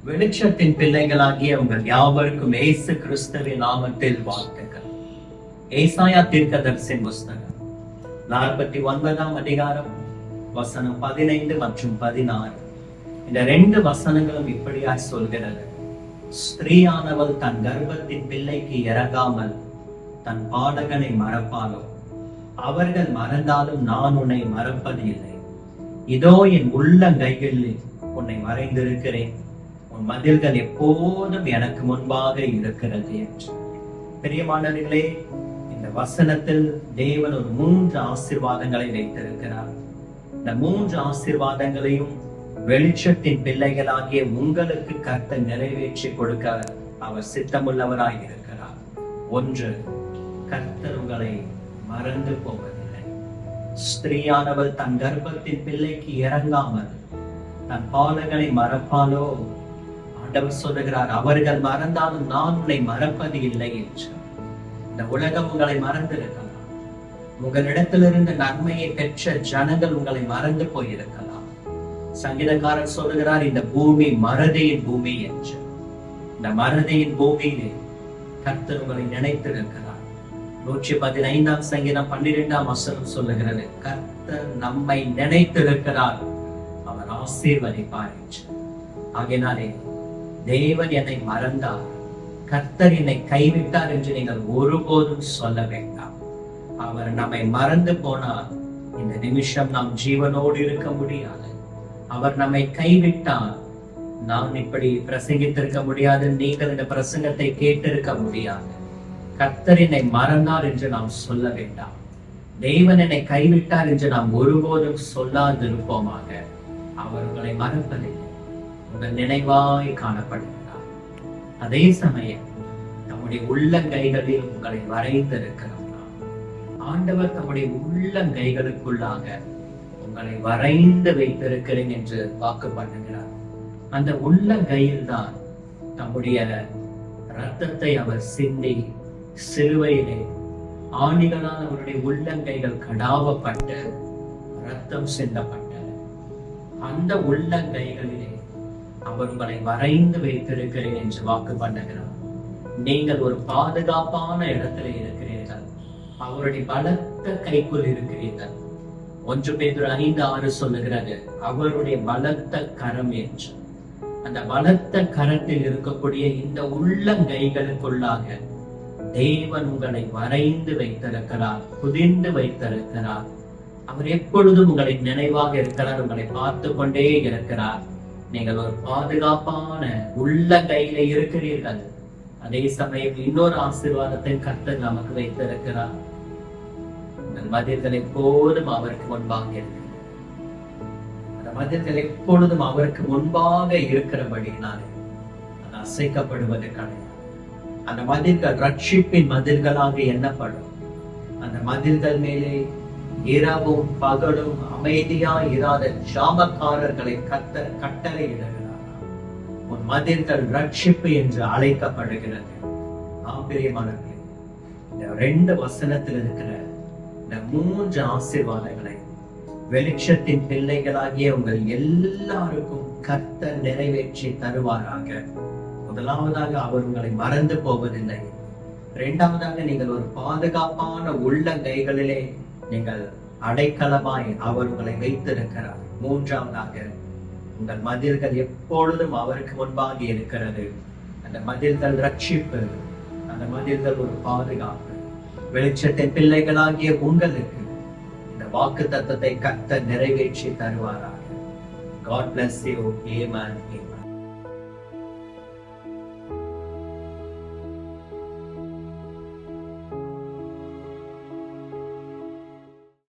வெளிச்சத்தின் பிள்ளைகளாகிய உங்கள் யாவருக்கும் இயேசு கிறிஸ்துவின் நாமத்தில் வாழ்த்துக்கள். ஏசாயா தீர்க்கதரிசியின் புஸ்தகம் 49ஆம் அதிகாரம் வசனம் 15 மற்றும் 16. இந்த 2 வசனங்களும் இப்படியாய் சொல்கிறது: ஸ்திரீயானவள் தன் கர்ப்பத்தின் பிள்ளைக்கு இறங்காமல் தன் பாலகனை மறப்பாளோ? அவர்கள் மறந்தாலும் நான் உன்னை மறப்பது இல்லை. இதோ என் உள்ளங்கைகளில் உன்னை மறைந்திருக்கிறேன், உன் மதில்கள் எப்போதும் எனக்கு முன்பாக இருக்கிறது என்று. பிரியமானவர்களே, இந்த வசனத்தில் தேவன் ஒரு 3 ஆசீர்வாதங்களை வைத்திருக்கிறார். இந்த 3 ஆசீர்வாதங்களையும் வெளிச்சத்தின் பிள்ளைகளாகிய உங்களுக்கு கர்த்தர் நிறைவேற்றி கொடுக்க அவர் சித்தமுள்ளவராய் இருக்கிறார். 1, கர்த்தர் உங்களை மறந்து போவதில்லை. ஸ்திரீயானவள் தன் கர்ப்பத்தின் பிள்ளைக்கு இறங்காமல் தன் பாலகனை மறப்பாலோ? ஆண்டவர் சொல்லுகிறார், அவர்கள் மறந்தாலும் நான் உன்னை மறப்பது இல்லை என்று. இந்த உலகம் உங்களை மறந்திருக்கலாம், உங்களிடத்திலிருந்து நன்மையை பெற்ற ஜனங்கள் உங்களை மறந்து போயிருக்கலாம். சங்கீதக்காரர் சொல்லுகிறார், இந்த பூமி மறதியின் பூமி என்று. இந்த மறதியின் பூமியிலே கர்த்தர் உங்களை நினைத்திருக்கிறார். 115ஆம் சங்கீதம் 12ஆம் வசனம் சொல்லுகிறது, கர்த்தர் நம்மை நினைத்திருக்கிறார், அவர் ஆசீர்வதிப்பார் என்று. ஆகையினாலே தேவன் என்னை மறந்தார், கர்த்தர் என்னை கைவிட்டார் என்று நீங்கள் ஒருபோதும் சொல்ல வேண்டாம். அவர் நம்மை மறந்து போனால் இந்த நிமிஷம் நாம் ஜீவனோடு இருக்க முடியாது. அவர் நம்மை கைவிட்டால் நான் இப்படி பிரசங்கித்திருக்க முடியாது, நீங்கள் இந்த பிரசங்கத்தை கேட்டிருக்க முடியாது. கர்த்தர் என்னை மறந்தார் என்று நாம் சொல்ல வேண்டாம். தேவன் என்னை கைவிட்டார் என்று நாம் ஒருபோதும் சொல்லாதிருப்போமாக. அவர் உங்களை மறப்பதில்லை, உங்கள் நினைவாய் காணப்படுகிறார். அதே சமயம் நம்முடைய உள்ளங்கைகளில் உங்களை வரைந்திருக்கிறார். ஆண்டவர் தம்முடைய உள்ளங்கைகளுக்குள்ளாக உங்களை வரைந்து வைத்திருக்கிறேன் என்று வாக்கு பண்ணுகிறார். அந்த உள்ளங்கையில் தான் தம்முடைய இரத்தத்தை அவர் சிந்தி சிலுவையிலே ஆணிகளால் அவருடைய உள்ளங்கைகள் கடாவப்பட்டு இரத்தம் சிந்தப்பட்டது. அந்த உள்ளங்கைகளிலே அவர் உங்களை வரைந்து வைத்திருக்கிறேன் என்று வாக்கு பண்ணுகிறார். நீங்கள் ஒரு பாதுகாப்பான இடத்துல இருக்கிறீர்கள், அவருடைய பலத்த கைக்குள் இருக்கிறீர்கள். 1 பேதுரு 5:6 சொல்லுகிறது, அவருடைய பலத்த கரம் என்று. அந்த பலத்த கரத்தில் இருக்கக்கூடிய இந்த உள்ளங்கைகளுக்குள்ளாக தேவன் உங்களை வரைந்து வைத்திருக்கிறார், புதிந்து வைத்திருக்கிறார். அவர் எப்பொழுதும் உங்களை நினைவாக இருக்கிறார், உங்களை பார்த்து கொண்டே இருக்கிறார். நீங்கள் ஒரு பாதுகாப்பான உள்ளங்கையில இருக்கிறீர்கள். அதே சமயம் இன்னொரு ஆசீர்வாதத்தை கர்த்தர் நமக்கு வைத்திருக்கிறார். உங்கள் மதில்கள் எப்போதும் அவருக்கு முன்பாக இருக்கிறது. அந்த மதில்கள் எப்பொழுதும் அவருக்கு முன்பாக இருக்கிறபடினாலே அது அசைக்கப்படுவது கிடையாது. அந்த மதில்கள் ரட்சிப்பின் மதில்களாக எண்ணப்படும். அந்த மதில்கள் மேலே இரவும் பகலும் அமைதியா இராத ஜாமக்காரர்களை கர்த்தர் கட்டளையிடுகிறார். உன் மதில்கள் ரட்சிப்பு என்று அழைக்கப்படுகிறது. ஆச்சரியமானவர்களே, இந்த 2 வசனத்தில் இருக்கிற இந்த 3 ஆசீர்வாதங்களை வெளிச்சத்தின் பிள்ளைகளாகிய உங்கள் எல்லாருக்கும் கர்த்தர் நிறைவேற்றி தருவாராக. முதலாவதாக, அவர் உங்களை மறந்து போவதில்லை. 2ஆவதாக, நீங்கள் ஒரு பாதுகாப்பான உள்ளங்கைகளிலே நீங்கள் அடைக்கலமாய் அவர் உங்களை வைத்திருக்கிறார். 3ஆவதாக, உங்கள் மதில்கள் எப்பொழுதும் அவருக்கு முன்பாக இருக்கிறது. அந்த மதில்கள் ரட்சிப்பு, அந்த மதில்கள் ஒரு பாதுகாப்பு. வெளிச்சத்தின் பிள்ளைகளாகிய உங்களுக்கு இந்த வாக்கு தத்தத்தை கர்த்தர் நிறைவேற்றி தருவாராக. God bless you. Amen. Amen.